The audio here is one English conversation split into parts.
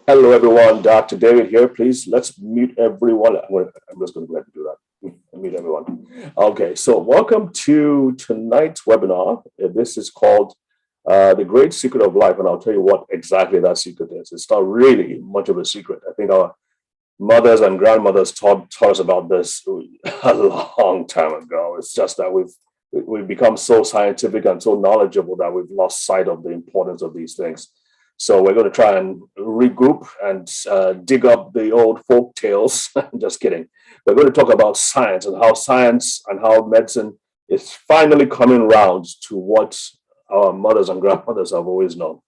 Hello, everyone. Dr. David here. Please let's mute everyone. I'm just going to go ahead and do that. Mute everyone. Okay, so welcome to tonight's webinar. This is called The Great Secret of Life, and I'll tell you what exactly that secret is. It's not really much of a secret. I think our mothers and grandmothers taught us about this a long time ago. It's just that we've become so scientific and so knowledgeable that we've lost sight of the importance of these things. So we're going to try and regroup and dig up the old folk tales. Just kidding. We're going to talk about science and how medicine is finally coming round to what our mothers and grandmothers have always known.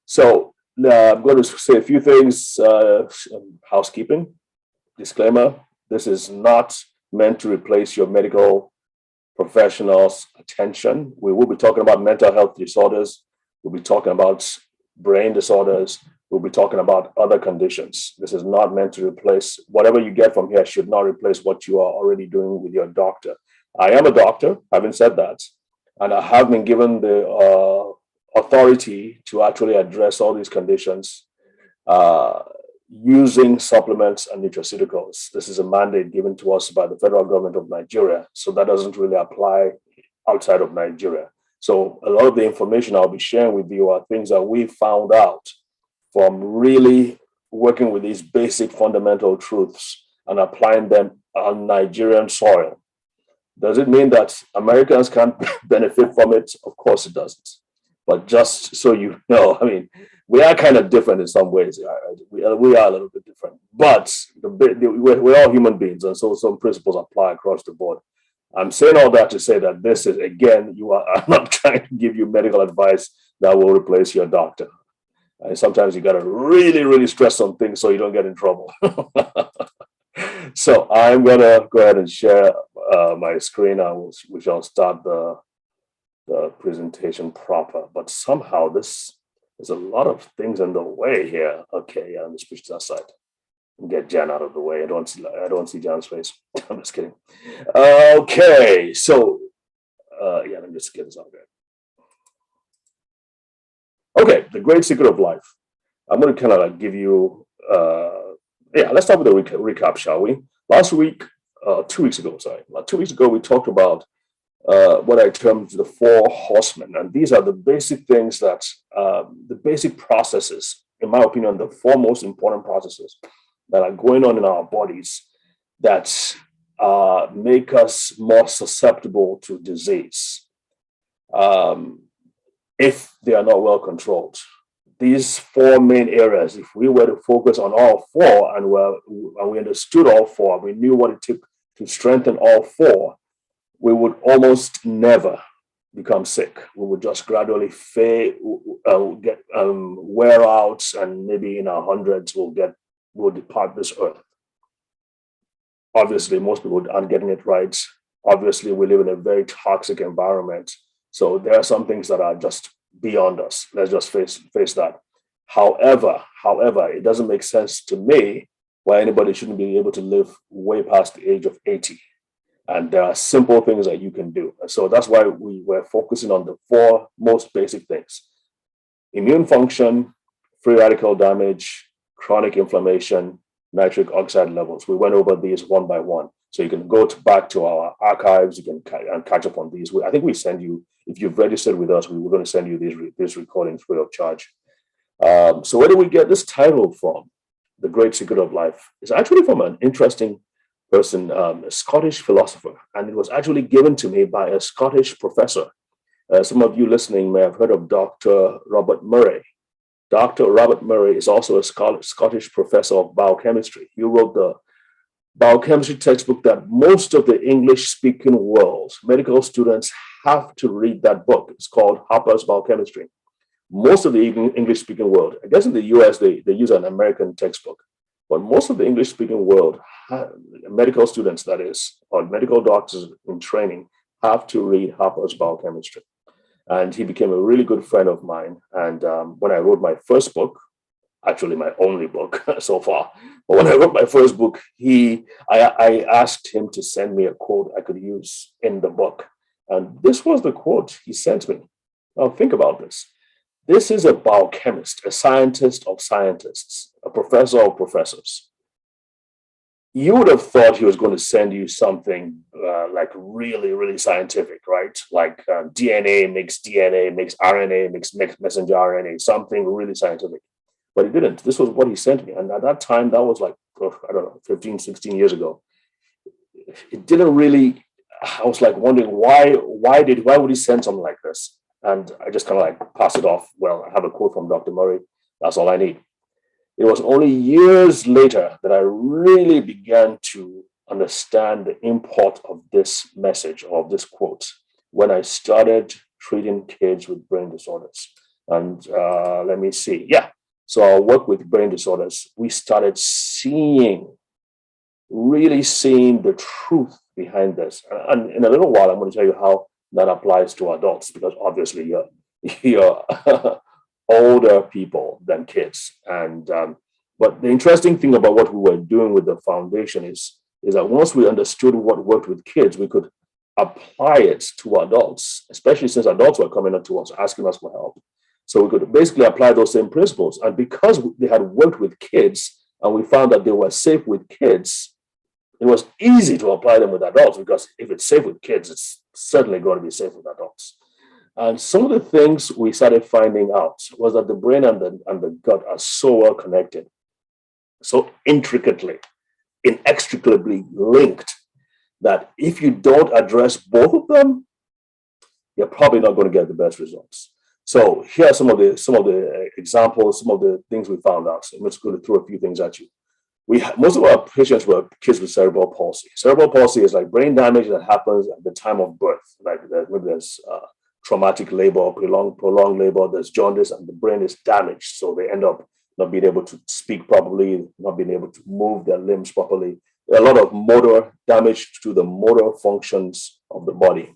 So I'm going to say a few things. Housekeeping, disclaimer: this is not meant to replace your medical professionals' attention. We will be talking about mental health disorders. We'll be talking about brain disorders. We'll be talking about other conditions. This is not meant to replace whatever you get from here, should not replace what you are already doing with your doctor. I am a doctor, having said that, and I have been given the authority to actually address all these conditions using supplements and nutraceuticals. This is a mandate given to us by the federal government of Nigeria, so that doesn't really apply outside of Nigeria. So a lot of the information I'll be sharing with you are things that we found out from really working with these basic fundamental truths and applying them on Nigerian soil. Does it mean that Americans can't benefit from it? Of course it doesn't. But just so you know, I mean, we are kind of different in some ways. We are a little bit different, but we're all human beings, and so some principles apply across the board. I'm saying all that to say that this is, again, I'm not trying to give you medical advice that will replace your doctor. And sometimes you got to really, really stress on things so you don't get in trouble. So I'm going to go ahead and share my screen. We shall start the presentation proper. But somehow there's a lot of things in the way here. Okay, yeah, let me switch to that side. Get Jan out of the way. I don't see Jan's face. I'm just kidding. Okay, so let me just get this out there. Okay, the great secret of life. I'm going to kind of like give you. Let's start with a recap, shall we? Last week, 2 weeks ago, we talked about what I termed the four horsemen, and these are the basic things that the basic processes, in my opinion, the four most important processes that are going on in our bodies that make us more susceptible to disease if they are not well controlled. These four main areas, if we were to focus on all four and we understood all four, we knew what it took to strengthen all four, we would almost never become sick. We would just gradually wear out, and maybe in our hundreds will depart this earth. Obviously, most people aren't getting it right. Obviously, we live in a very toxic environment. So there are some things that are just beyond us. Let's just face that. However, it doesn't make sense to me why anybody shouldn't be able to live way past the age of 80. And there are simple things that you can do. And so that's why we were focusing on the four most basic things: immune function, free radical damage, chronic inflammation, nitric oxide levels. We went over these one by one. So you can go back to our archives, you can catch up on these. I think we send you, if you've registered with us, we were going to send you these recordings free of charge. So where do we get this title from? The Great Secret of Life. It's actually from an interesting person, a Scottish philosopher, and it was actually given to me by a Scottish professor. Some of you listening may have heard of Dr. Robert Murray. Dr. Robert Murray is also a Scottish professor of biochemistry. He wrote the biochemistry textbook that most of the English-speaking world, medical students, have to read that book. It's called Harper's Biochemistry. Most of the English-speaking world, I guess in the US, they use an American textbook, but most of the English-speaking world, medical students, that is, or medical doctors in training, have to read Harper's Biochemistry. And he became a really good friend of mine. And when I wrote my first book, actually my only book so far, but when I wrote my first book, I asked him to send me a quote I could use in the book. And this was the quote he sent me. Now think about this. This is a biochemist, a scientist of scientists, a professor of professors. You would have thought he was going to send you something like really, really scientific, right? Like DNA makes RNA, makes messenger RNA, something really scientific. But he didn't. This was what he sent me. And at that time, that was like, I don't know, 15, 16 years ago. It didn't really, I was like wondering why would he send something like this? And I just kind of like pass it off. Well, I have a quote from Dr. Murray. That's all I need. It was only years later that I really began to understand the import of this message or of this quote when I started treating kids with brain disorders. And let me see. Yeah. So I work with brain disorders. We started really seeing the truth behind this. And in a little while, I'm going to tell you how that applies to adults, because obviously you're older people than kids. And but the interesting thing about what we were doing with the foundation is that once we understood what worked with kids, we could apply it to adults, especially since adults were coming up to us asking us for help. So we could basically apply those same principles. And because they had worked with kids and we found that they were safe with kids, it was easy to apply them with adults, because if it's safe with kids, it's certainly going to be safe with adults. And some of the things we started finding out was that the brain and the gut are so well connected, so intricately, inextricably linked, that if you don't address both of them, you're probably not going to get the best results. So here are some of the examples, some of the things we found out. So I'm just going to throw a few things at you. Most of our patients were kids with cerebral palsy. Cerebral palsy is like brain damage that happens at the time of birth. Like maybe there's traumatic labor, prolonged labor, there's jaundice, and the brain is damaged. So they end up not being able to speak properly, not being able to move their limbs properly. A lot of motor damage to the motor functions of the body.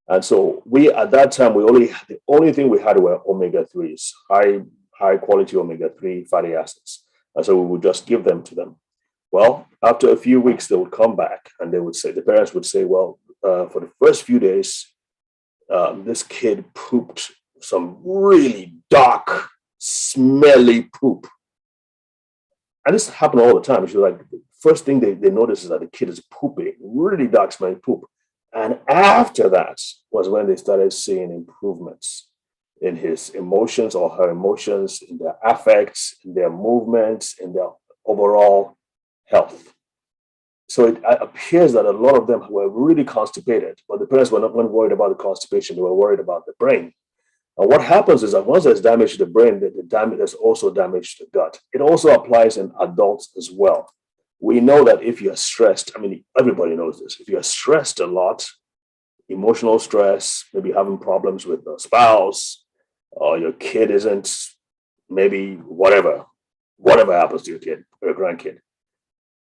And so at that time, the only thing we had were omega-3s, high quality omega-3 fatty acids. And so we would just give them to them. Well, after a few weeks, they would come back and the parents would say, well, for the first few days, this kid pooped some really dark, smelly poop. And this happened all the time. It's like the first thing they notice is that the kid is pooping, really dark, smelly poop. And after that was when they started seeing improvements in his emotions or her emotions, in their affects, in their movements, in their overall health. So it appears that a lot of them were really constipated, but the parents weren't worried about the constipation, they were worried about the brain. And what happens is that once there's damage to the brain, there's also damage to the gut. It also applies in adults as well. We know that if you're stressed, I mean, everybody knows this, if you're stressed a lot, emotional stress, maybe having problems with a spouse, or your kid isn't, maybe whatever happens to your kid or your grandkid,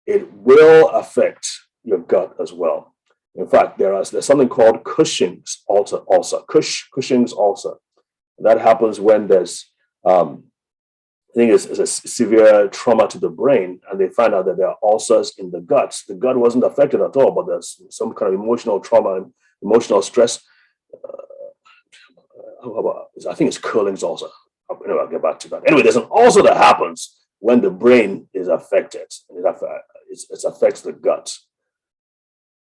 it will affect your gut as well. In fact, there's something called Cushing's ulcer. Cushing's ulcer. That happens when there's, I think it's a severe trauma to the brain, and they find out that there are ulcers in the guts. The gut wasn't affected at all, but there's some kind of emotional trauma and emotional stress. I think it's Curling's ulcer. Anyway, I'll get back to that. Anyway, there's an ulcer that happens when the brain is affected, and it affects the gut.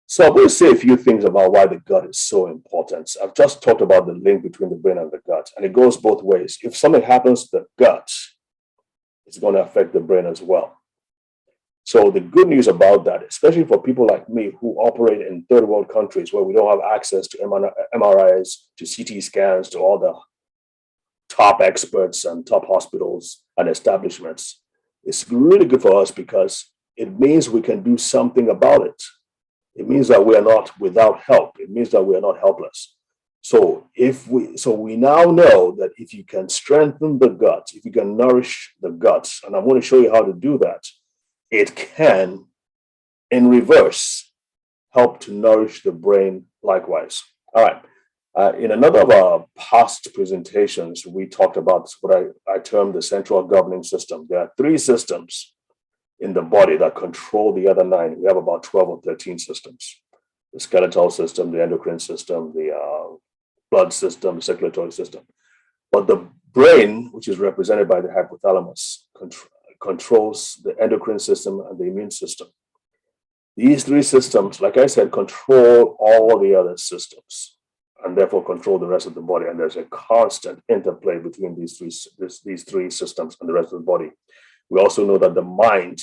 So I'm going to say a few things about why the gut is so important. I've just talked about the link between the brain and the gut, and it goes both ways. If something happens to the gut, it's going to affect the brain as well. So the good news about that, especially for people like me who operate in third world countries where we don't have access to MRIs, to CT scans, to all the top experts and top hospitals and establishments, it's really good for us because it means we can do something about it. It means that we are not without help. It means that we are not helpless. So we now know that if you can strengthen the gut, if you can nourish the guts, and I'm going to show you how to do that, it can, in reverse, help to nourish the brain likewise. All right. In another of our past presentations, we talked about what I termed the central governing system. There are 3 systems in the body that control the other 9. We have about 12 or 13 systems: the skeletal system, the endocrine system, the blood system, the circulatory system. But brain, which is represented by the hypothalamus, controls the endocrine system and the immune system. These three systems, like I said, control all the other systems and therefore control the rest of the body. And there's a constant interplay between these three systems and the rest of the body. We also know that the mind,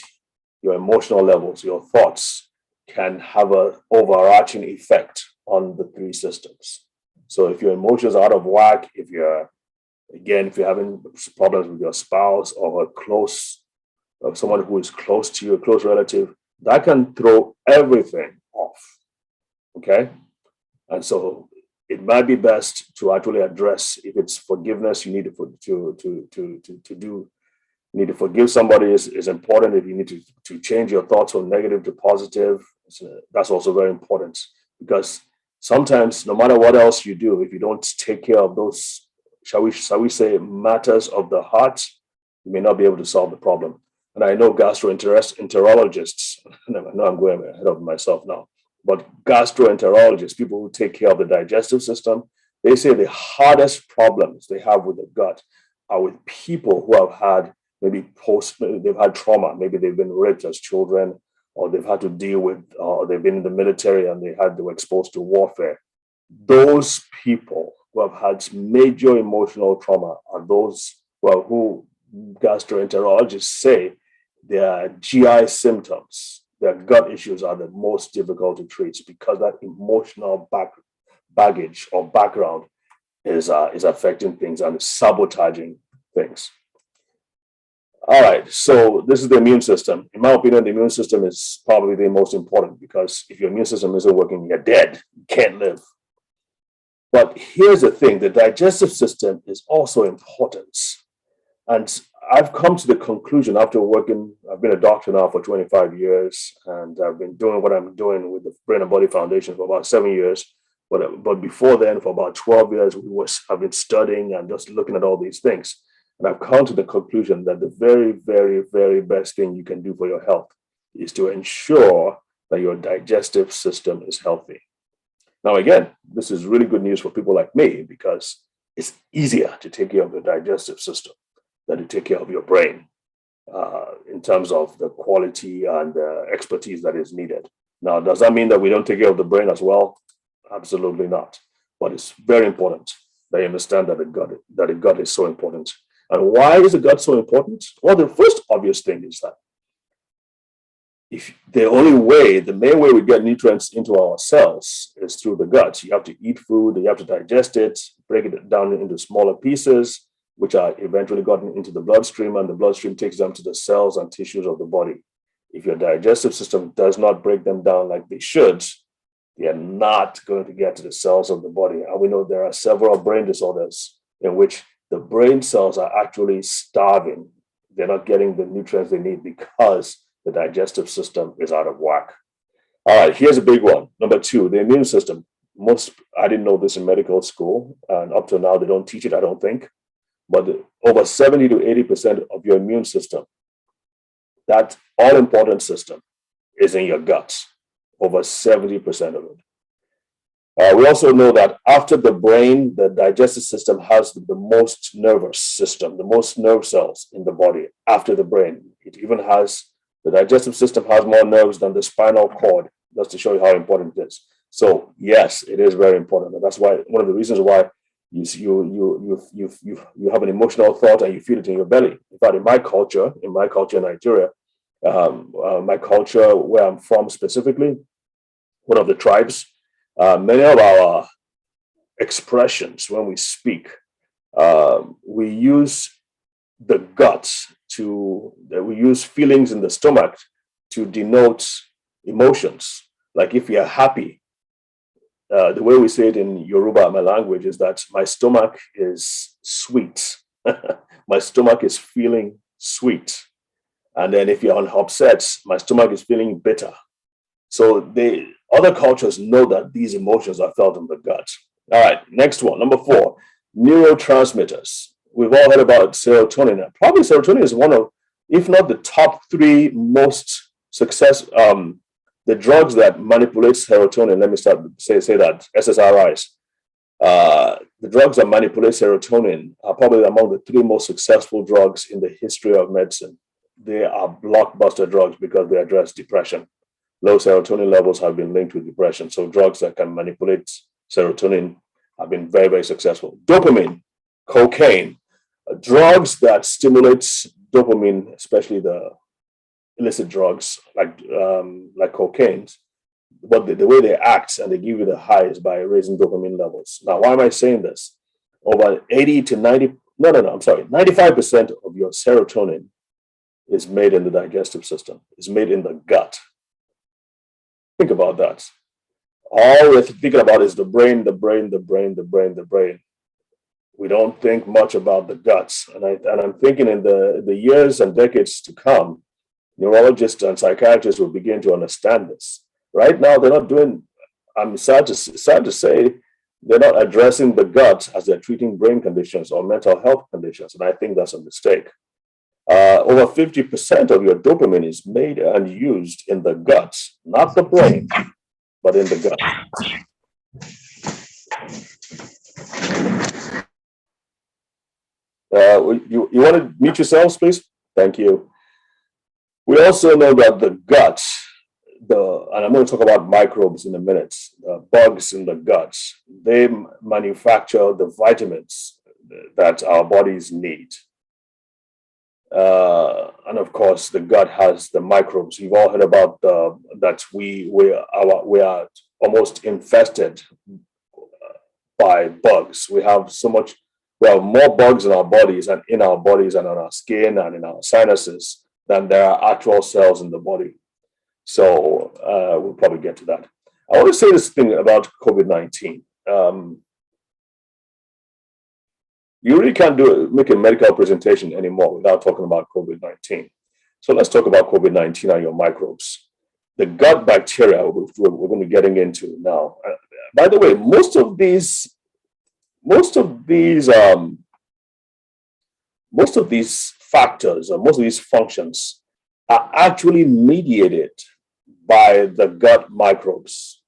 your emotional levels, your thoughts can have an overarching effect on the three systems. So if your emotions are out of whack, if you're having problems with your spouse or someone who is close to you, a close relative, that can throw everything off. Okay? And so it might be best to actually address, if it's forgiveness you need to do. You need to forgive somebody is important. If you need to change your thoughts from negative to positive, that's also very important, because sometimes no matter what else you do, if you don't take care of those, shall we say, matters of the heart, you may not be able to solve the problem. And I know gastroenterologists, I know I'm going ahead of myself now, but gastroenterologists, people who take care of the digestive system, they say the hardest problems they have with the gut are with people who have had they've had trauma. Maybe they've been raped as children, or they've had to deal with, or they've been in the military and they were exposed to warfare. Those people who have had major emotional trauma are those who gastroenterologists say their GI symptoms, their gut issues are the most difficult to treat, because that emotional baggage or background is affecting things and sabotaging things. All right, so this is the immune system. In my opinion, the immune system is probably the most important, because if your immune system isn't working, you're dead. You can't live. But here's the thing, the digestive system is also important. And I've come to the conclusion after I've been a doctor now for 25 years, and I've been doing what I'm doing with the Brain and Body Foundation for about 7 years. But before then, for about 12 years, I've been studying and just looking at all these things. And I've come to the conclusion that the very, very, very best thing you can do for your health is to ensure that your digestive system is healthy. Now, again, this is really good news for people like me, because it's easier to take care of your digestive system than to take care of your brain in terms of the quality and the expertise that is needed. Now, does that mean that we don't take care of the brain as well? Absolutely not. But it's very important that you understand that the gut is so important. And why is the gut so important? Well, the first obvious thing is that the main way we get nutrients into our cells is through the gut. You have to eat food, you have to digest it, break it down into smaller pieces, which are eventually gotten into the bloodstream, and the bloodstream takes them to the cells and tissues of the body. If your digestive system does not break them down like they should, they are not going to get to the cells of the body. And we know there are several brain disorders in which the brain cells are actually starving. They're not getting the nutrients they need because the digestive system is out of whack. All right, here's a big one. Number 2, the immune system. I didn't know this in medical school, and up to now they don't teach it, I don't think. But over 70 to 80% of your immune system, that all-important system, is in your gut. Over 70% of it. We also know that after the brain, the digestive system has the most nervous system, the most nerve cells in the body after the brain. The digestive system has more nerves than the spinal cord, just to show you how important it is. So yes, it is very important. And that's why one of the reasons why you have an emotional thought and you feel it in your belly. In fact, in my culture in Nigeria, my culture where I'm from specifically, one of the tribes, many of our expressions when we speak, we use the guts we use feelings in the stomach to denote emotions. Like if we are happy, the way we say it in Yoruba, my language, is that my stomach is sweet. My stomach is feeling sweet. And then if you're upset, my stomach is feeling bitter. So other cultures know that these emotions are felt in the gut. All right, next one, number 4, neurotransmitters. We've all heard about serotonin. Probably serotonin is one of, if not the top 3 most the drugs that manipulate serotonin. Let me say that, SSRIs. The drugs that manipulate serotonin are probably among the three most successful drugs in the history of medicine. They are blockbuster drugs because they address depression. Low serotonin levels have been linked with depression. So drugs that can manipulate serotonin have been very, very successful. Dopamine, cocaine, drugs that stimulate dopamine, especially the illicit drugs like cocaine, but the way they act and they give you the highs by raising dopamine levels. Now, why am I saying this? Over 80 to 90, no, I'm sorry, 95% of your serotonin is made in the digestive system, is made in the gut. Think about that. All we're thinking about is the brain, the brain, the brain, the brain, the brain. We don't think much about the guts. And I'm thinking in the years and decades to come, neurologists and psychiatrists will begin to understand this. Right now, they're not doing, I'm sad to say, they're not addressing the gut as they're treating brain conditions or mental health conditions. And I think that's a mistake. Over 50% of your dopamine is made and used in the gut, not the brain, but in the gut. You want to mute yourselves, please? Thank you. We also know that the gut, and I'm going to talk about microbes in a minute, bugs in the guts, they manufacture the vitamins that our bodies need. And of course, the gut has the microbes. You've all heard about that we are almost infested by bugs. We have more bugs in our bodies and on our skin and in our sinuses than there are actual cells in the body. So we'll probably get to that. I want to say this thing about COVID-19. You really can't make a medical presentation anymore without talking about COVID-19. So let's talk about COVID-19 and your microbes. The gut bacteria we're going to be getting into now. By the way, most of these factors or most of these functions are actually mediated by the gut microbes,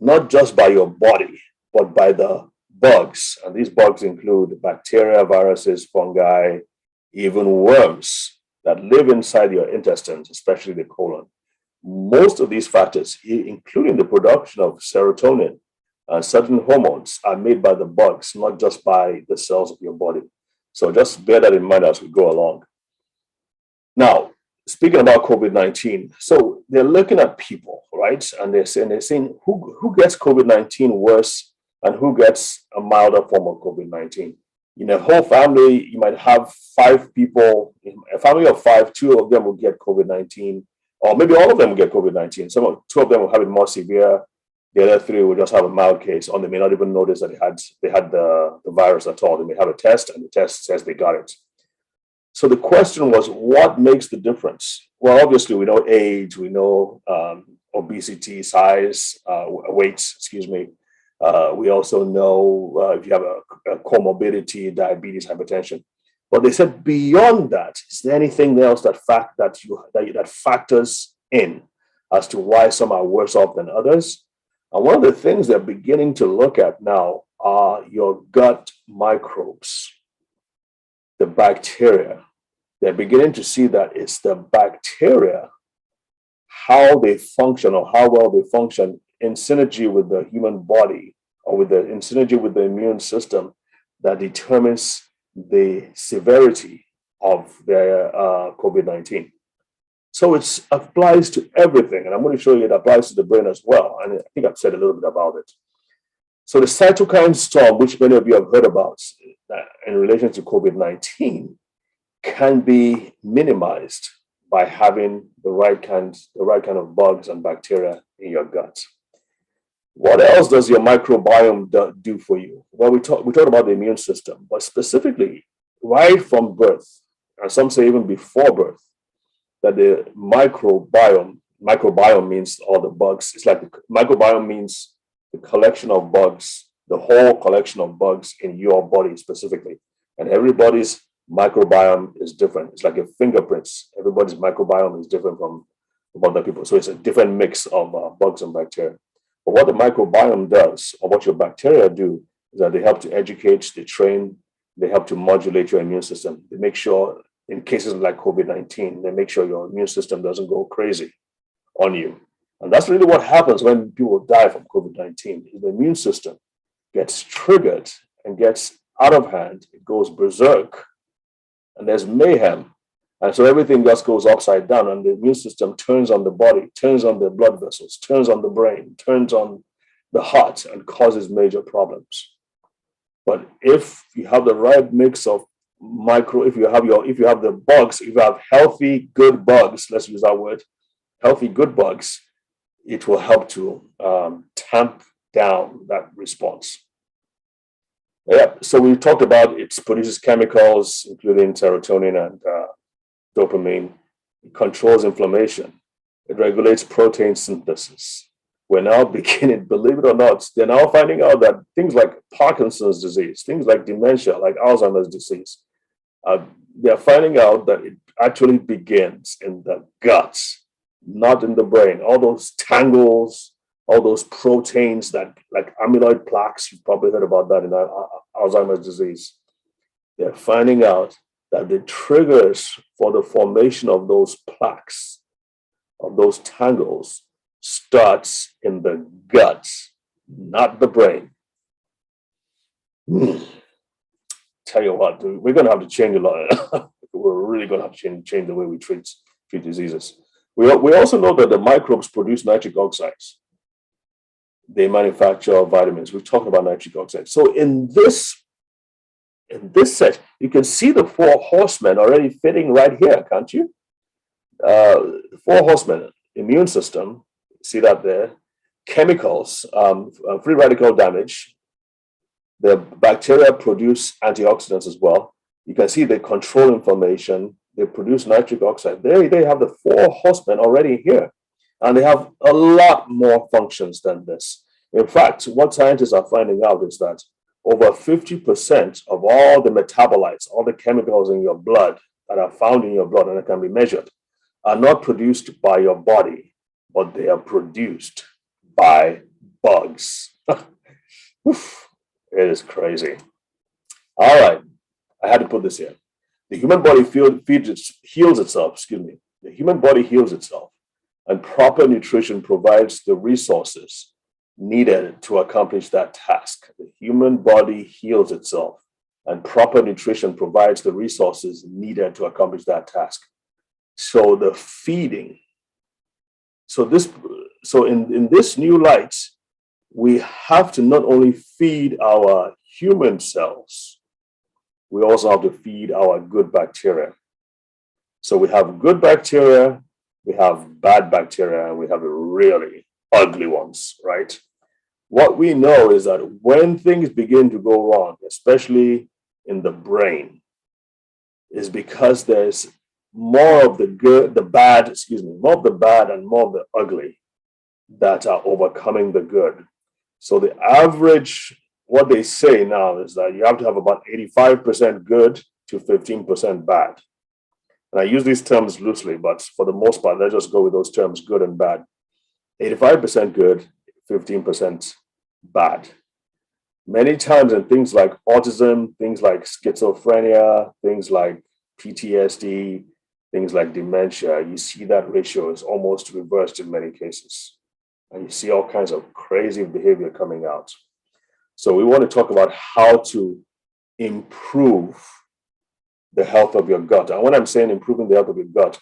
not just by your body, but by the bugs. And these bugs include bacteria, viruses, fungi, even worms that live inside your intestines, especially the colon. Most of these factors, including the production of serotonin and certain hormones, are made by the bugs, not just by the cells of your body. So just bear that in mind as we go along. Now, speaking about COVID-19, so they're looking at people, right? And they're saying who gets COVID-19 worse and who gets a milder form of COVID-19. In a whole family, you might have 5 people, a family of 5, 2 of them will get COVID-19, or maybe all of them will get COVID-19. 2 of them will have it more severe. The other 3 will just have a mild case, or they may not even notice that they had the virus at all. They may have a test, and the test says they got it. So the question was, what makes the difference? Well, obviously, we know age, we know obesity, size, weight, excuse me. We also know if you have a comorbidity, diabetes, hypertension. But they said beyond that, is there anything else that factors in as to why some are worse off than others? And one of the things they're beginning to look at now are your gut microbes, the bacteria. They're beginning to see that it's the bacteria, how they function or how well they function in synergy with the human body or in synergy with the immune system that determines the severity of their COVID-19. So it applies to everything. And I'm going to show you it applies to the brain as well. And I think I've said a little bit about it. So the cytokine storm, which many of you have heard about in relation to COVID-19, can be minimized by having the right kind of bugs and bacteria in your gut. What else does your microbiome do for you? Well, we talked about the immune system, but specifically right from birth, and some say even before birth, that the microbiome means all the bugs. It's like the microbiome means the collection of bugs, the whole collection of bugs in your body specifically. And everybody's microbiome is different. It's like your fingerprints. Everybody's microbiome is different from other people. So it's a different mix of bugs and bacteria. But what the microbiome does, or what your bacteria do, is that they help to educate, they train, they help to modulate your immune system. They make sure, in cases like COVID-19, they make sure your immune system doesn't go crazy on you. And that's really what happens when people die from COVID-19. The immune system gets triggered and gets out of hand. It goes berserk, and there's mayhem. And so everything just goes upside down, and the immune system turns on the body, turns on the blood vessels, turns on the brain, turns on the heart, and causes major problems. But if you have the right mix of if you have the bugs, if you have healthy, good bugs, let's use that word, healthy, good bugs, it will help to tamp down that response. Yeah, so we talked about it produces chemicals, including serotonin and dopamine. It controls inflammation. It regulates protein synthesis. We're now beginning, believe it or not, they're now finding out that things like Parkinson's disease, things like dementia, like Alzheimer's disease, they're finding out that it actually begins in the guts, not in the brain. All those tangles, all those proteins that, like amyloid plaques, you've probably heard about that in Alzheimer's disease. They're finding out that the triggers for the formation of those plaques, of those tangles, starts in the guts, not the brain. Tell you what, dude, we're going to have to change a lot. We're really going to have to change the way we treat diseases. We also know that the microbes produce nitric oxides. They manufacture vitamins. We've talked about nitric oxide. So in this set, you can see the four horsemen already fitting right here, can't you? Four horsemen: immune system, see that there, chemicals, free radical damage. The bacteria produce antioxidants as well. You can see they control inflammation. They produce nitric oxide. They have the four horsemen already here. And they have a lot more functions than this. In fact, what scientists are finding out is that over 50% of all the metabolites, all the chemicals in your blood that are found in your blood and that can be measured, are not produced by your body, but they are produced by bugs. It is crazy. All right, I had to put this here. The human body heals itself, The human body heals itself, and proper nutrition provides the resources needed to accomplish that task. The human body heals itself, and proper nutrition provides the resources needed to accomplish that task. So the feeding. So in this new light, we have to not only feed our human cells, we also have to feed our good bacteria. So we have good bacteria, we have bad bacteria, and we have the really ugly ones, right? What we know is that when things begin to go wrong, especially in the brain, is because there's more of the bad and more of the ugly that are overcoming the good. So the average, what they say now is that you have to have about 85% good to 15% bad. And I use these terms loosely, but for the most part, let's just go with those terms, good and bad. 85% good, 15% bad. Many times in things like autism, things like schizophrenia, things like PTSD, things like dementia, you see that ratio is almost reversed in many cases. And you see all kinds of crazy behavior coming out. So we want to talk about how to improve the health of your gut. And when I'm saying improving the health of your gut,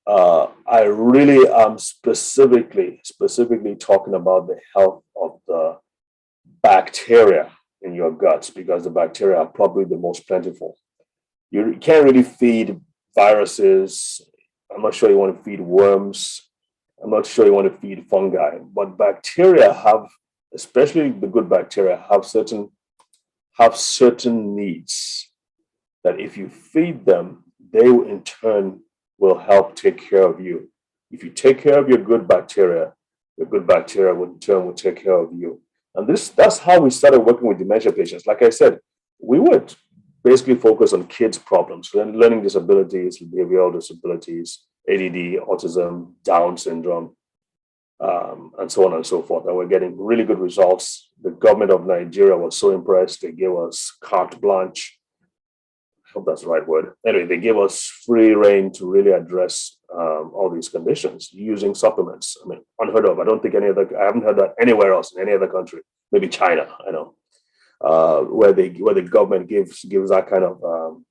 I really am specifically talking about the health of the bacteria in your guts, because the bacteria are probably the most plentiful. You can't really feed viruses. I'm not sure you want to feed worms. I'm not sure you want to feed fungi, but bacteria have, especially the good bacteria, have certain needs that if you feed them, they in turn will help take care of you. If you take care of your good bacteria in turn will take care of you. And that's how we started working with dementia patients. Like I said, we would basically focus on kids' problems, learning disabilities, behavioral disabilities, ADD, autism, Down syndrome. and so on and so forth. And we're getting really good results. The government of Nigeria was so impressed. They gave us carte blanche. I hope that's the right word. Anyway, they gave us free reign to really address all these conditions using supplements. I mean, unheard of. I haven't heard that anywhere else in any other country. Maybe China, I know, where the government gives that kind of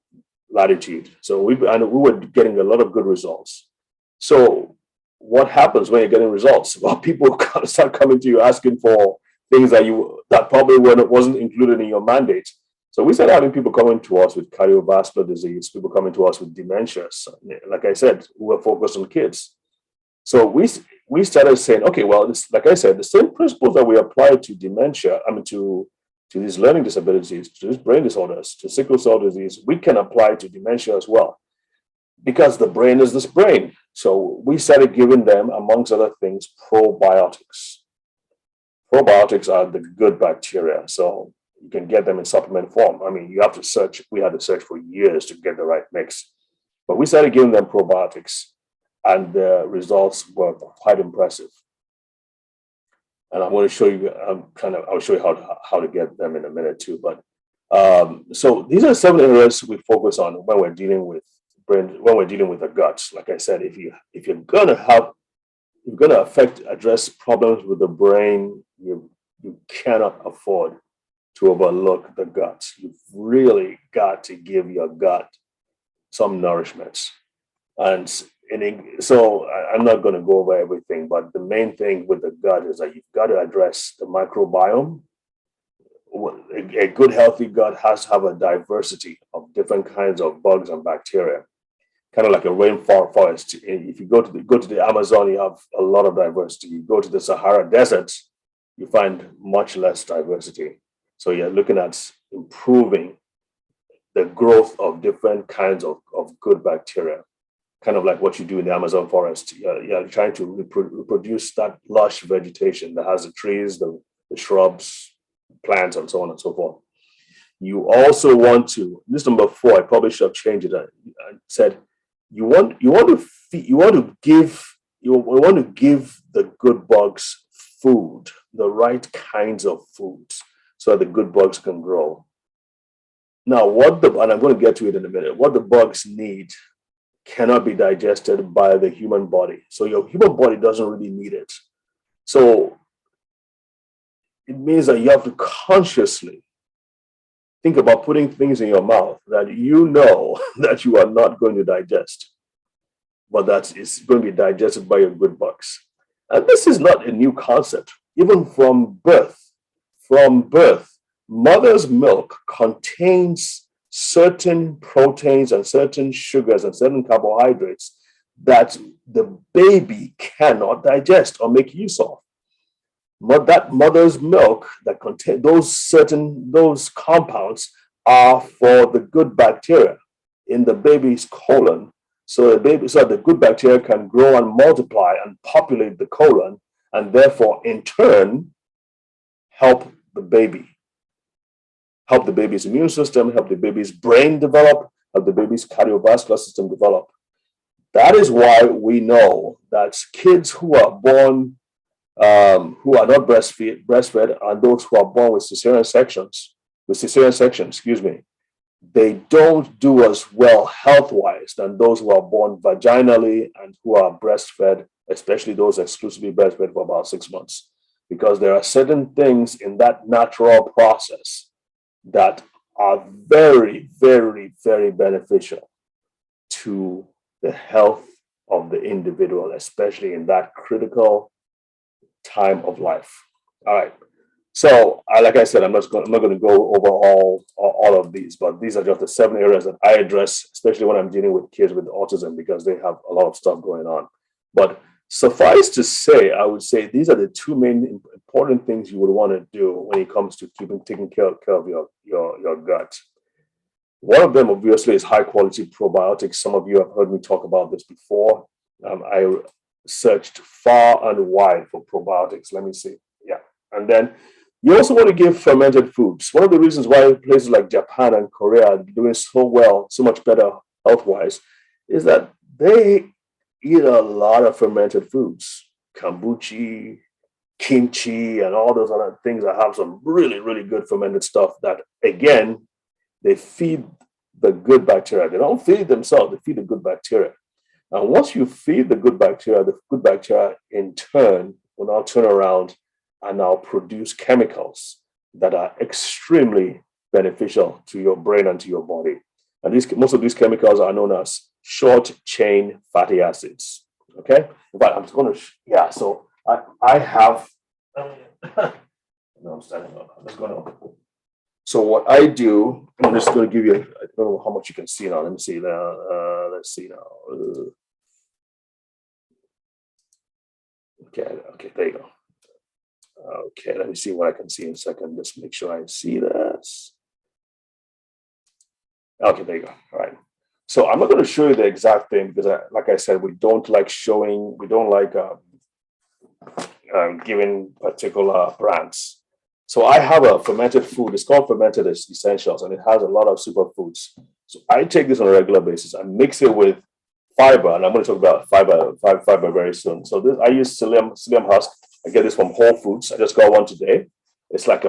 latitude. So we were getting a lot of good results. So what happens when you're getting results? Well, people start coming to you asking for things that probably wasn't included in your mandate. So we started having people coming to us with cardiovascular disease, people coming to us with dementias. Like I said, we were focused on kids. So we started saying, okay, well, like I said, the same principles that we apply to dementia, to these learning disabilities, to these brain disorders, to sickle cell disease, we can apply to dementia as well, because the brain is this brain. So we started giving them, amongst other things, probiotics. Probiotics are the good bacteria. So you can get them in supplement form. I mean, you have to search. We had to search for years to get the right mix. But we started giving them probiotics, and the results were quite impressive. And I'm going to show you, I'll show you how to get them in a minute too. But so these are 7 areas we focus on when we're dealing with the guts. Like I said, if you're going to address problems with the brain, you cannot afford to overlook the guts. You've really got to give your gut some nourishment. And so I'm not going to go over everything, but the main thing with the gut is that you've got to address the microbiome. A good, healthy gut has to have a diversity of different kinds of bugs and bacteria, kind of like a rainforest. If you go to the Amazon, you have a lot of diversity. You go to the Sahara Desert, you find much less diversity. So you're looking at improving the growth of different kinds of good bacteria, kind of like what you do in the Amazon forest. You're trying to reproduce that lush vegetation that has the trees, the shrubs, plants, and so on and so forth. You also want to, this number 4, I probably should have changed it. I said, you want to give the good bugs food, the right kinds of foods, so that the good bugs can grow. Now, and I'm going to get to it in a minute, what the bugs need cannot be digested by the human body. So your human body doesn't really need it. So it means that you have to consciously think about putting things in your mouth that you know that you are not going to digest, but that is going to be digested by your good bugs. And this is not a new concept. Even from birth, mother's milk contains certain proteins and certain sugars and certain carbohydrates that the baby cannot digest or make use of. But that mother's milk that contains those compounds are for the good bacteria in the baby's colon. So the good bacteria can grow and multiply and populate the colon, and therefore, in turn, help the baby's immune system, help the baby's brain develop, help the baby's cardiovascular system develop. That is why we know that kids who are born, who are not breastfed, and those who are born with cesarean section, they don't do as well health-wise than those who are born vaginally and who are breastfed, especially those exclusively breastfed for about 6 months, because there are certain things in that natural process that are very, very, very beneficial to the health of the individual, especially in that critical time of life. All right. So, like I said, I'm not going to go over all of these, but these are just the 7 areas that I address, especially when I'm dealing with kids with autism, because they have a lot of stuff going on. But suffice to say, I would say these are the 2 main important things you would want to do when it comes to taking care of your gut. One of them, obviously, is high quality probiotics. Some of you have heard me talk about this before. I searched far and wide for probiotics. Let me see. Yeah. And then you also want to give fermented foods. One of the reasons why places like Japan and Korea are doing so well, so much better health-wise, is that they eat a lot of fermented foods. kombucha, kimchi, and all those other things that have some really, really good fermented stuff that, again, they feed the good bacteria. They don't feed themselves, they feed the good bacteria. And once you feed the good bacteria in turn will now turn around and now produce chemicals that are extremely beneficial to your brain and to your body. And most of these chemicals are known as short chain fatty acids. Okay, but I'm just going to, so I have, no, I'm standing up. I'm just going to, so what I do, I'm just going to give you, I don't know how much you can see now. Let me see now. Let's see now. Okay, there you go. Okay, let me see what I can see in a second. Just make sure I see this. Okay, there you go. All right. So I'm not going to show you the exact thing because, like I said, we don't like giving particular brands. So I have a fermented food. It's called Fermented Essentials, and it has a lot of superfoods. So I take this on a regular basis. I mix it with fiber, and I'm going to talk about fiber very soon. So this, I use psyllium husk. I get this from Whole Foods. I just got one today. It's like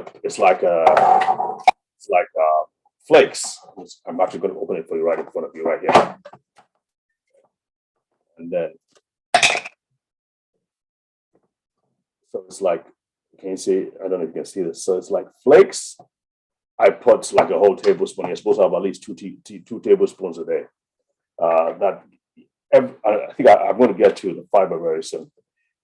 flakes. I'm actually going to open it for you right in front of you right here. And then, so it's like, can you see? I don't know if you can see this. So it's like flakes. I put like a whole tablespoon. You're supposed to have at least two tablespoons a day. I think I'm going to get to the fiber very soon.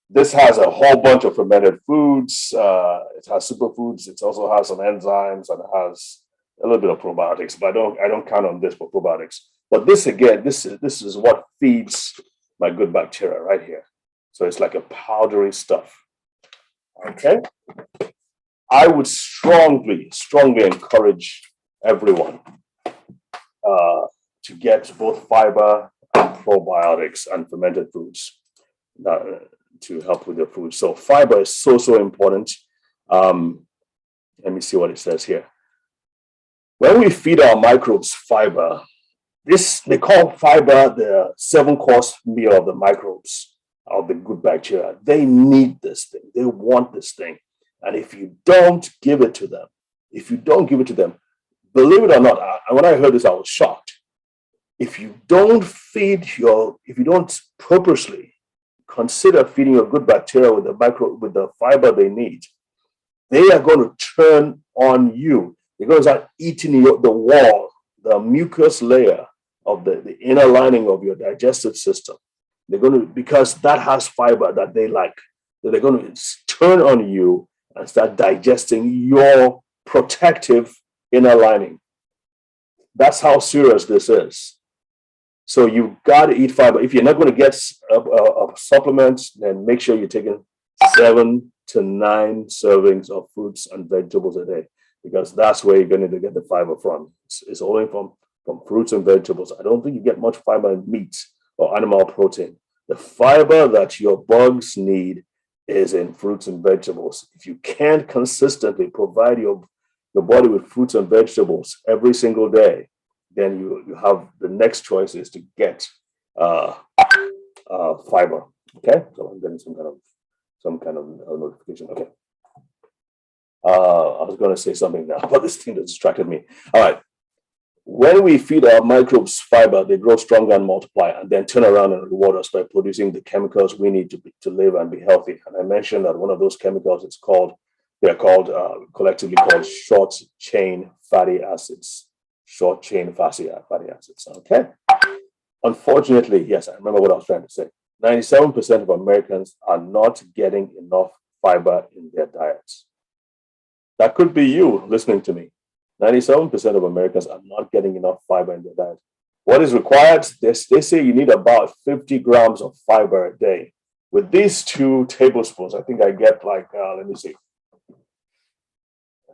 This has a whole bunch of fermented foods. It has superfoods. It also has some enzymes and it has a little bit of probiotics. But I don't count on this for probiotics. But this again, this is what feeds my good bacteria right here. So it's like a powdery stuff. Okay. I would strongly encourage everyone to get both fiber and probiotics and fermented foods to help with your food. So fiber is so important. Let me see what it says here. When we feed our microbes fiber, they call fiber the 7-course meal of the microbes, of the good bacteria. They need this thing. They want this thing. And if you don't give it to them, believe it or not, when I heard this, I was shocked. If you don't purposely consider feeding your good bacteria with the fiber they need, they are going to turn on you. They're going to start eating the wall, the mucus layer of the inner lining of your digestive system. They're going to, because that has fiber that they like, that they're going to turn on you and start digesting your protective inner lining. That's how serious this is. So you've got to eat fiber. If you're not going to get a supplement, then make sure you're taking 7 to 9 servings of fruits and vegetables a day, because that's where you're going to get the fiber from. It's only from fruits and vegetables. I don't think you get much fiber in meat or animal protein. The fiber that your bugs need is in fruits and vegetables. If you can't consistently provide your body with fruits and vegetables every single day, then you have the next choice is to get fiber. Okay, so I'm getting some kind of notification. Okay, I was going to say something now, but this thing that distracted me. All right. When we feed our microbes fiber, they grow stronger and multiply, and then turn around and reward us by producing the chemicals we need to live and be healthy. And I mentioned that one of those chemicals they're collectively called short chain fatty acids. Short chain fatty acids. Okay. Unfortunately, yes, I remember what I was trying to say. 97% of Americans are not getting enough fiber in their diets. That could be you listening to me. 97% of Americans are not getting enough fiber in their diet. What is required? They say you need about 50 grams of fiber a day. With these 2 tablespoons, I think I get let me see.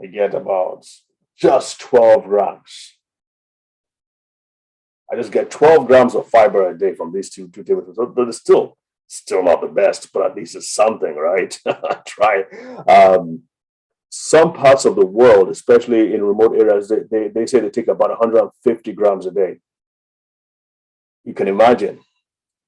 I get about just 12 grams. I just get 12 grams of fiber a day from these two tablespoons. But it's still not the best, but at least it's something, right? Try. Some parts of the world, especially in remote areas, they say they take about 150 grams a day. You can imagine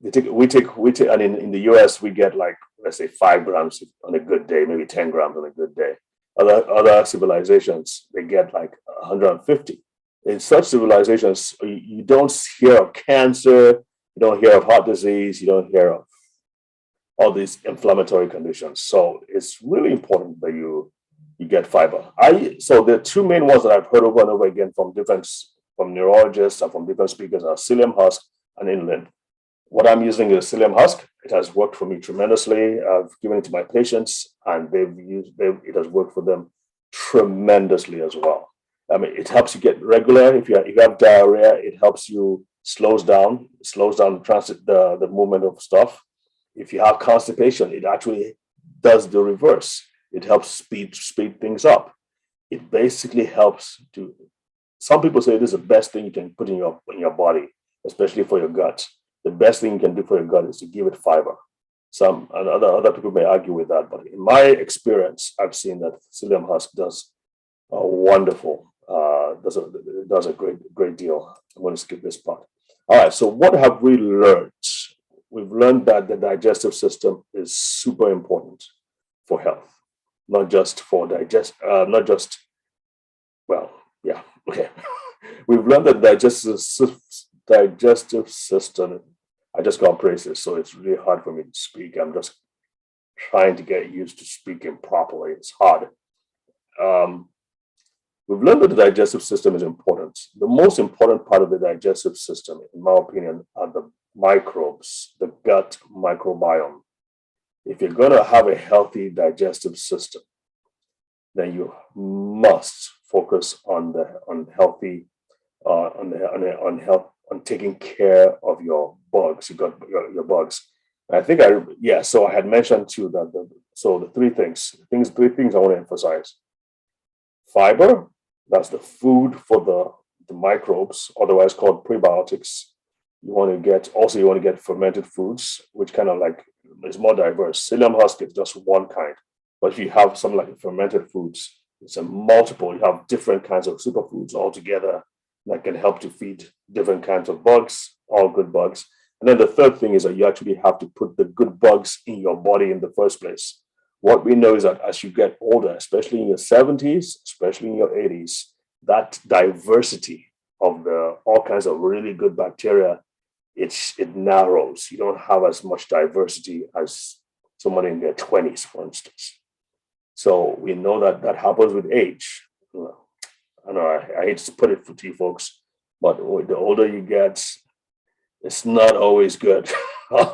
we take, and in the US, we get like, let's say 5 grams on a good day, maybe 10 grams on a good day. Other civilizations, they get like 150. In such civilizations, you don't hear of cancer, you don't hear of heart disease, you don't hear of all these inflammatory conditions. So it's really important that you get fiber. So the two main ones that I've heard over and over again from neurologists and from different speakers are psyllium husk and inulin. What I'm using is psyllium husk. It has worked for me tremendously. I've given it to my patients, and it has worked for them tremendously as well. I mean, it helps you get regular. If you have diarrhea, it helps you slows down the movement of stuff. If you have constipation, it actually does the reverse. It helps speed things up. It basically helps to. Some people say this is the best thing you can put in your body, especially for your gut. The best thing you can do for your gut is to give it fiber. Some and other people may argue with that, but in my experience, I've seen that psyllium husk does a wonderful, does a great deal. I'm going to skip this part. All right. So what have we learned? We've learned that the digestive system is super important for health, not just for not just, well, yeah, okay. We've learned that digestive system, I just got braces, so it's really hard for me to speak. I'm just trying to get used to speaking properly. It's hard. We've learned that the digestive system is important. The most important part of the digestive system, in my opinion, are the microbes, the gut microbiome. If you're going to have a healthy digestive system, then you must focus on healthy, on taking care of your bugs. You got your bugs. I think so I had mentioned too that the three things I want to emphasize: fiber, that's the food for the microbes, otherwise called prebiotics. You want to get fermented foods, which kind of like is more diverse. Psyllium husk is just one kind, but if you have something like fermented foods, it's a multiple. You have different kinds of superfoods all together that can help to feed different kinds of bugs, all good bugs. And then the third thing is that you actually have to put the good bugs in your body in the first place. What we know is that as you get older, especially in your 70s, especially in your 80s, that diversity of all kinds of really good bacteria, it narrows. You don't have as much diversity as someone in their 20s, for instance. So we know that happens with age. I know I hate to put it to you folks, but the older you get, it's not always good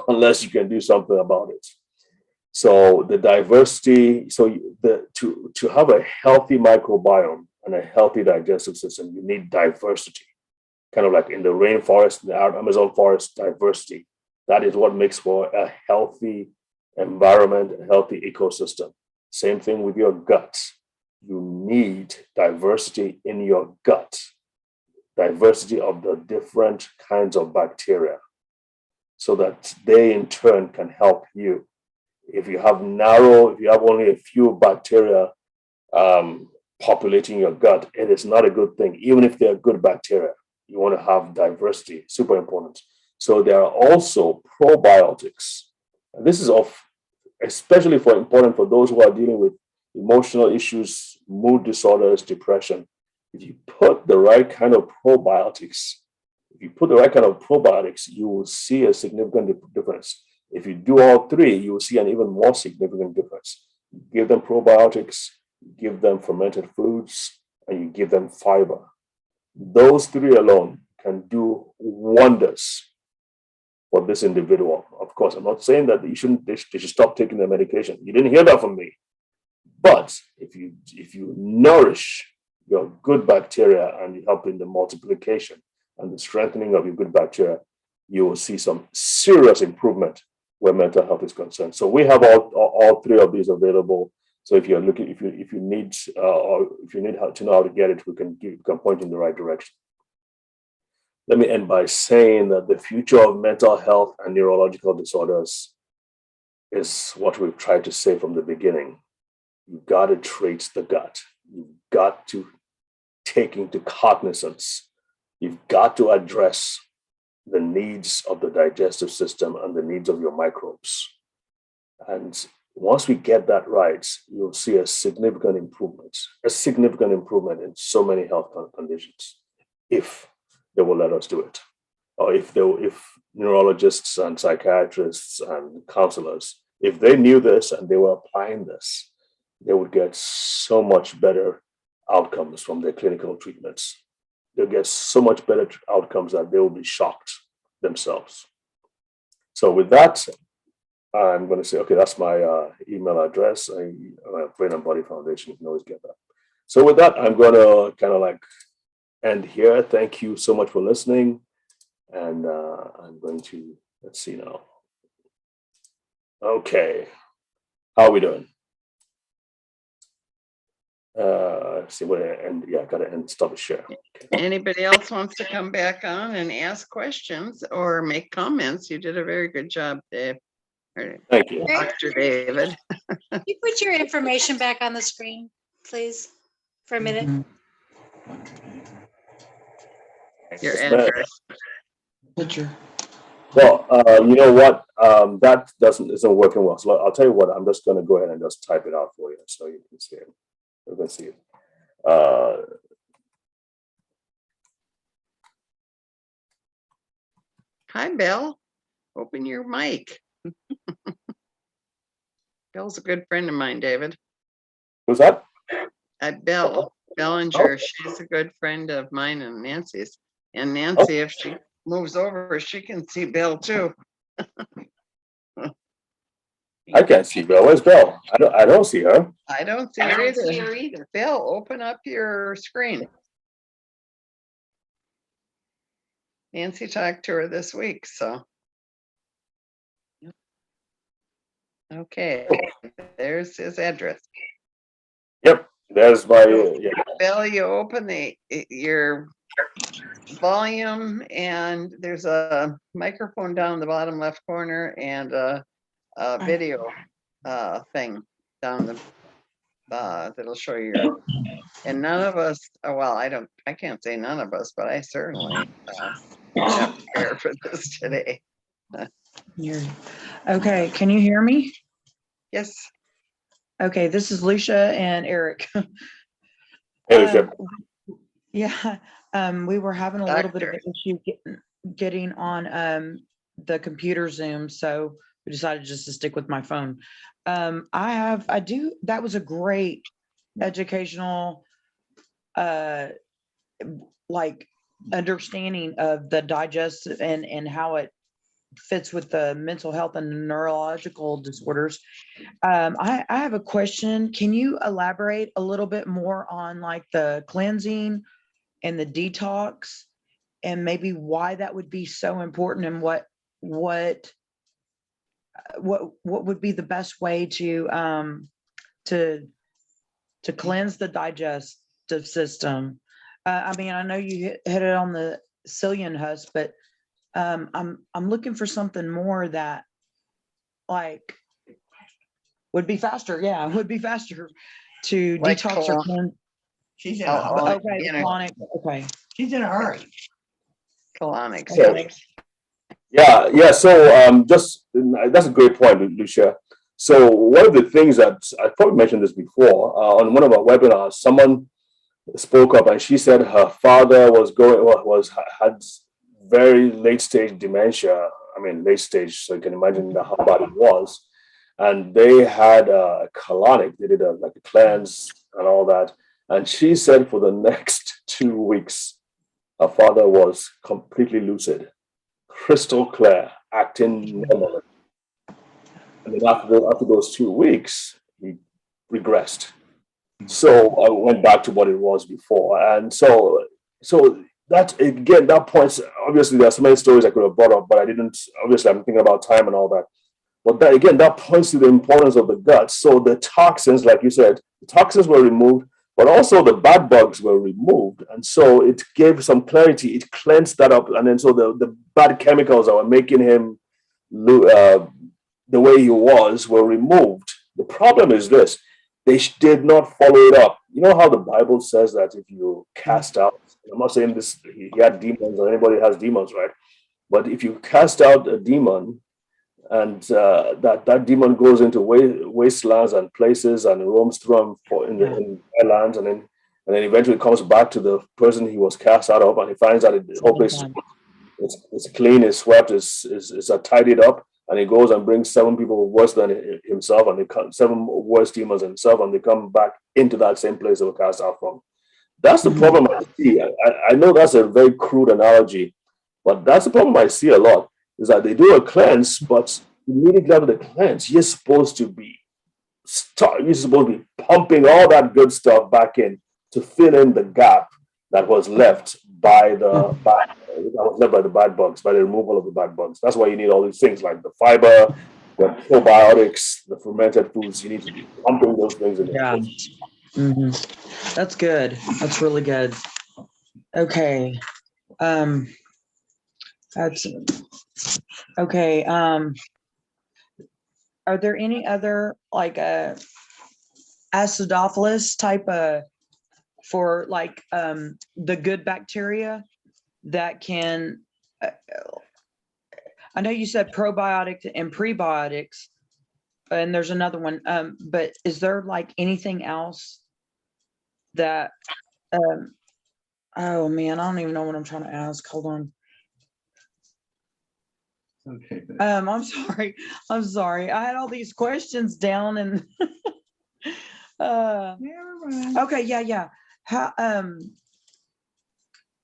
unless you can do something about it. So the diversity, to have a healthy microbiome and a healthy digestive system, you need diversity. Kind of like in the rainforest, the Amazon forest, diversity. That is what makes for a healthy environment, a healthy ecosystem. Same thing with your gut. You need diversity in your gut, diversity of the different kinds of bacteria, so that they in turn can help you. If you have only a few bacteria populating your gut, it is not a good thing, even if they're good bacteria. You want to have diversity, super important. So there are also probiotics. And this is especially important for those who are dealing with emotional issues, mood disorders, depression. If you put the right kind of probiotics, you will see a significant difference. If you do all three, you will see an even more significant difference. You give them probiotics, you give them fermented foods, and you give them fiber. Those three alone can do wonders for this individual. Of course, I'm not saying that they should stop taking their medication. You didn't hear that from me. But if you nourish your good bacteria and you help in the multiplication and the strengthening of your good bacteria, you will see some serious improvement where mental health is concerned. So we have all three of these available. So if you're looking, if you need to know how to get it, we can point in the right direction. Let me end by saying that the future of mental health and neurological disorders is what we've tried to say from the beginning. You've got to treat the gut. You've got to take into cognizance. You've got to address the needs of the digestive system and the needs of your microbes. And once we get that right, you'll see a significant improvement in so many health conditions, if they will let us do it. Or if neurologists and psychiatrists and counselors, if they knew this and they were applying this, they would get so much better outcomes from their clinical treatments. They'll get so much better outcomes that they will be shocked themselves. So with that, I'm going to say, okay, that's my email address. Brain and Body Foundation, you can always get that. So with that, I'm going to kind of like end here. Thank you so much for listening. And I'm going to, let's see now. Okay, how are we doing? See what and yeah, gotta end, stop the share. Okay. Anybody else wants to come back on and ask questions or make comments? You did a very good job, Dave. Thank you. Dr. David. Can you put your information back on the screen, please, for a minute? Your address. Picture. Well, you know what? That isn't working well. So I'll tell you what. I'm just going to go ahead and just type it out for you, so you can see it. You can see it. Hi, Bill. Open your mic. Bill's a good friend of mine, David. Who's that? Bill Bellinger. She's a good friend of mine and Nancy's. And Nancy, if she moves over, she can see Bill too. I can't see Bill. Where's Bill? I don't see her. I don't see her either. Bill, open up your screen. Nancy talked to her this week, so. Okay, there's his address. Yep, there's my. Yeah. Bill, you open your volume and there's a microphone down in the bottom left corner and a video thing down the that'll show you. And none of us, well, I can't say none of us, but I certainly not prepared for this today. Okay, can you hear me? Yes. Okay, this is Lucia and Eric. Hey, Lucia. Yeah, we were having a little bit of an issue getting on the computer Zoom, so we decided just to stick with my phone. That was a great educational like understanding of the digestive and how it fits with the mental health and neurological disorders. I have a question. Can you elaborate a little bit more on like the cleansing and the detox and maybe why that would be so important and what would be the best way to cleanse the digestive system? I mean, I know you hit it on the psyllium husk, but I'm looking for something more that like would be faster. Yeah, would be faster to Like detox or cleanse. She's in a hurry. Okay, colonic. Okay. She's in a hurry. colonics. So, yeah. So just that's a great point, Lucia. So one of the things that I probably mentioned this before on one of our webinars, someone spoke up and she said her father had very late stage dementia. I mean, late stage, so you can imagine how bad it was. And they had a colonic. They did a cleanse and all that. And she said for the next 2 weeks, her father was completely lucid, crystal clear, acting normally. And then after those 2 weeks, he regressed. So I went back to what it was before. And so that, again, that points, obviously there are so many stories I could have brought up, but I didn't, obviously I'm thinking about time and all that. But that, again, that points to the importance of the gut. So the toxins, like you said, the toxins were removed, but also the bad bugs were removed. And so it gave some clarity. It cleansed that up. And then so the bad chemicals that were making him the way he was were removed. The problem is this. They did not follow it up. You know how the Bible says that if you cast out, I'm not saying this, he had demons or anybody has demons, right? But if you cast out a demon, and that demon goes into wastelands and places and roams through in lands, and then eventually comes back to the person he was cast out of, and he finds that the whole place it's clean, it's swept, it's tidied up, and he goes and brings 7 people worse than himself, and they come 7 worse demons than himself, and they come back into that same place they were cast out from. That's the problem I see. I know that's a very crude analogy, but that's the problem I see a lot, is that they do a cleanse, but immediately after the cleanse, you're supposed to be pumping all that good stuff back in to fill in the gap that was left by the bad bugs, by the removal of the bad bugs. That's why you need all these things like the fiber, the probiotics, the fermented foods. You need to be pumping those things in. Yeah. That's good. That's really good. Okay. That's okay. Are there any other like acidophilus type of for like the good bacteria that can? I know you said probiotics and prebiotics, and there's another one. But is there like anything else that? Oh man, I don't even know what I'm trying to ask. Hold on. Okay. I'm sorry. I'm sorry. I had all these questions down and Never mind. okay, yeah.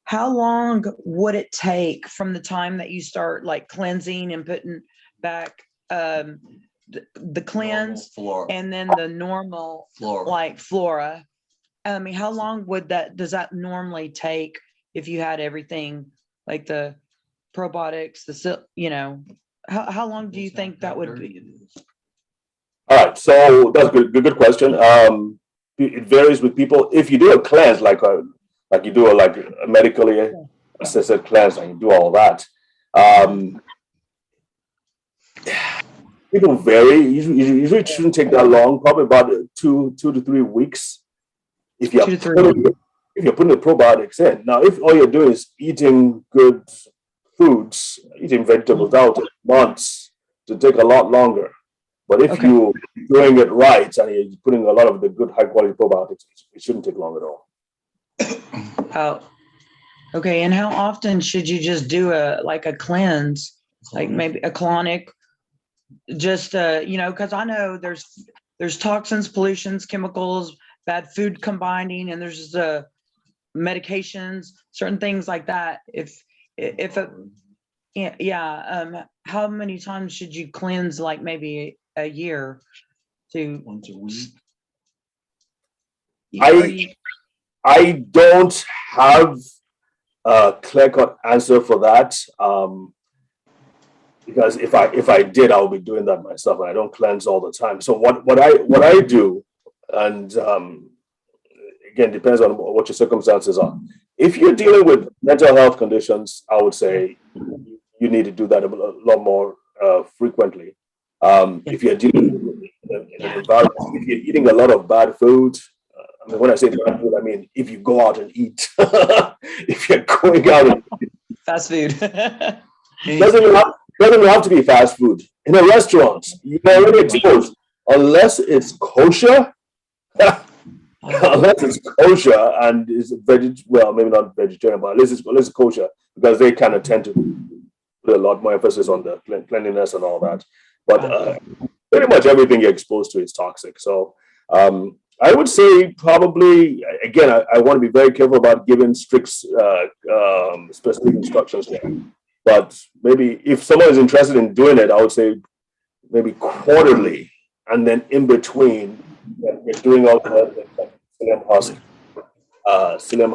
How long would it take from the time that you start like cleansing and putting back the cleanse Flora. and then the normal Flora. like flora? I mean, how long does that normally take if you had everything like the probiotics, how long do you think that would be? All right, so that's good question. It varies with people. If you do a cleanse, like you do a medically assisted cleanse, and you do all that, people vary. Usually it shouldn't take that long. Probably about 2 to 3 weeks. If you're putting the probiotics in. Now, if all you're doing is eating good foods, eating vegetables, that will take months to take a lot longer. But if you're doing it right and you're putting a lot of the good high quality probiotics, it shouldn't take long at all. Oh, okay. And how often should you just do a cleanse, like maybe a colonic, just because I know there's toxins, pollutions, chemicals, bad food combining, and there's medications, certain things like that. How many times should you cleanse? Like maybe a year to Once a week. I don't have a clear-cut answer for that, because if I did, I would be doing that myself, and I don't cleanse all the time. So what I do, and again, depends on what your circumstances are. If you're dealing with mental health conditions, I would say you need to do that a lot more frequently. If you're dealing with an environment, if you're eating a lot of bad food, I mean, when I say bad food, I mean if you go out and eat, if you're going out and eat, fast food. it doesn't have to be fast food. In a restaurant, you're already exposed, unless it's kosher. Unless it's kosher and is well, maybe not vegetarian, but unless it's kosher, because they kind of tend to put a lot more emphasis on the cleanliness and all that. But pretty much everything you're exposed to is toxic. So I would say probably, again, I want to be very careful about giving strict specific instructions there. But maybe if someone is interested in doing it, I would say maybe quarterly, and then in between, we're doing all the psyllium husk, and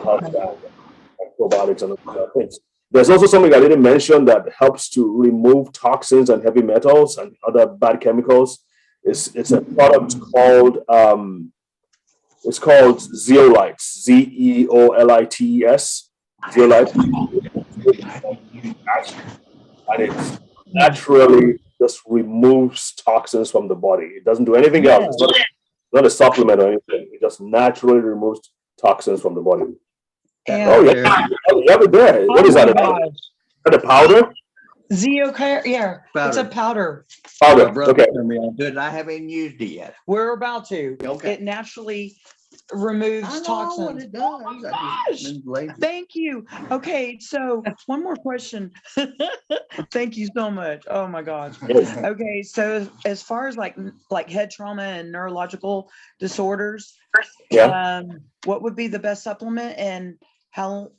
probiotics and other things. There's also something I didn't mention that helps to remove toxins and heavy metals and other bad chemicals. It's a product called zeolites, ZEOLITES, zeolites, and it naturally just removes toxins from the body. It doesn't do anything else. It's not a supplement or anything. It just naturally removes toxins from the body. Yeah. Oh, yeah. You have it there. What is that? Is that a powder? Zeocare, yeah, it's a Powder. powder. My Powder, brother okay. turned me on to it, and I haven't even used it yet. We're about to. Okay. It naturally I removes know what toxins. it does. I just been lazy. Thank you. Okay, so one more question. Thank you so much. Oh my gosh. Yes. Okay, so as far as like head trauma and neurological disorders, Yeah. what would be the best supplement and how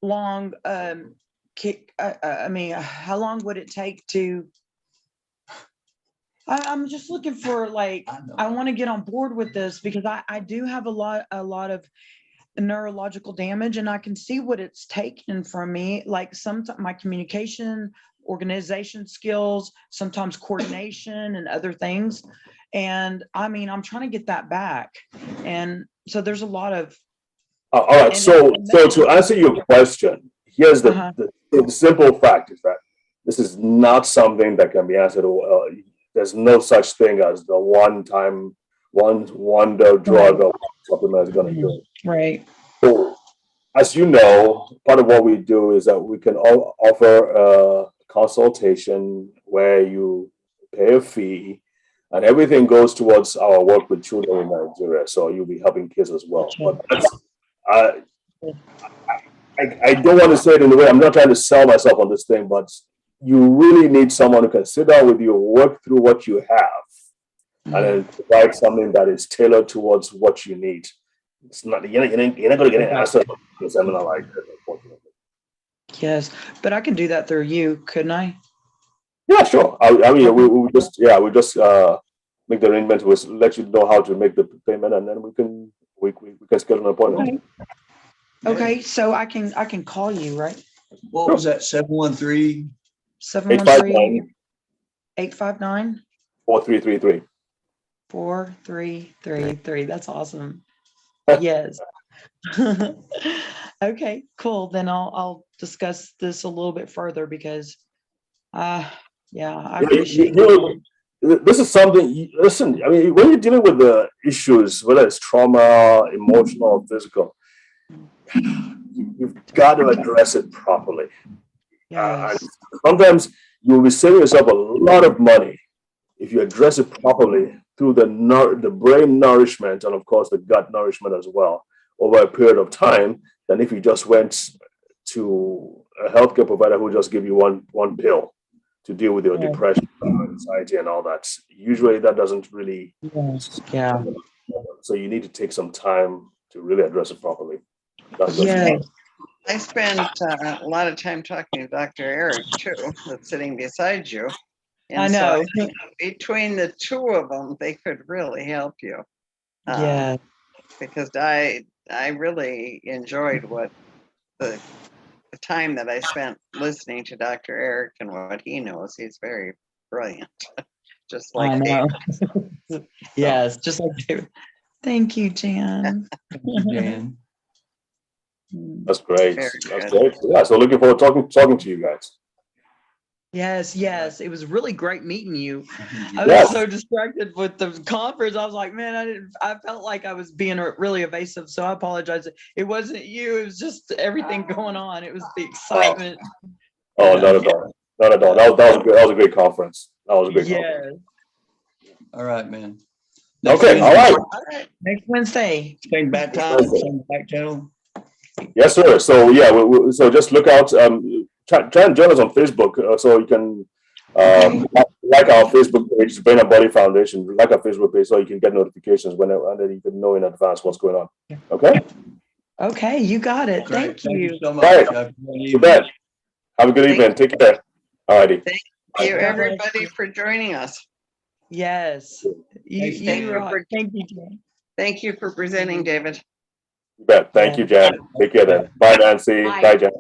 long how long would it take to I'm just looking for like I know. I want to get on board with this because I do have a lot of neurological damage and I can see what it's taken from me. Like sometimes my communication, organization skills, sometimes coordination and other things. And I mean, I'm trying to get that back. And so there's a lot of, All right. And- So and to answer your question, here's Uh-huh. the simple fact is that this is not something that can be answered. There's no such thing as the one-time wonder drug or supplement is going to heal it. right. So, as you know, part of what we do is that we can offer a consultation where you pay a fee and everything goes towards our work with children in Nigeria. So you'll be helping kids as well. But I don't want to say it in a way, I'm not trying to sell myself on this thing, but you really need someone who can sit down with you, work through what you have, and then provide something that is tailored towards what you need. It's not, you're not going to get an answer from a seminar like this, unfortunately. Yes, but I can do that through you, couldn't I? Yeah, sure. I mean, we just make the arrangements. We'll let you know how to make the payment, and then we can schedule an appointment. Okay, so I can call you, right? What was that, 713? 713 859 4333. 4333. That's awesome. Yes. Okay, cool. Then I'll discuss this a little bit further because yeah, I appreciate it. This is something. Listen, I mean, when you're dealing with the issues, whether it's trauma, emotional, or physical, you've got to address it properly. And Yes. sometimes you'll be saving yourself a lot of money if you address it properly through the brain nourishment and of course the gut nourishment as well over a period of time than if you just went to a healthcare provider who just give you one pill to deal with your Yeah. depression, anxiety, and all that. Usually that doesn't really. Yes. Yeah. So you need to take some time to really address it properly. That's just- Yes. I spent a lot of time talking to Dr. Eric too, that's sitting beside you. I And so know. between the two of them, they could really help you. Yeah. Because I really enjoyed what the time that I spent listening to Dr. Eric and what he knows. He's very brilliant, just I like Dave. know. Yes, just like David. Thank you, Jan. Dan. That's great. Very That's good. great. Yeah. So looking forward to talking to you guys. Yes, yes. It was really great meeting you. I Yes. was so distracted with the conference. I was like, man, I felt like I was being really evasive. So I apologize. It wasn't you. It was just everything going on. It was the excitement. Oh, not at all. Not at all. That was a great conference. That was a great conference. Yes. All right, man. Okay. All right. All right. Next Wednesday. Same back time, same back channel. Yes, sir. So yeah, so just look out. Try and join us on Facebook so you can like our Facebook page, Brain and Body Foundation. Like our Facebook page so you can get notifications whenever, and then you can know in advance what's going on. Okay. Okay, you got it. Great. Thank you. so much. Right. Have a good You evening. bet. Have a good evening. Take care. All righty. Thank you, Bye. everybody, for joining us. Yes. Thanks, You David. rock. Thank you, Jan. Thank you for presenting, David. You bet. Thank you, Jan. Take care then. Bye, Nancy. Bye. Bye, Jan.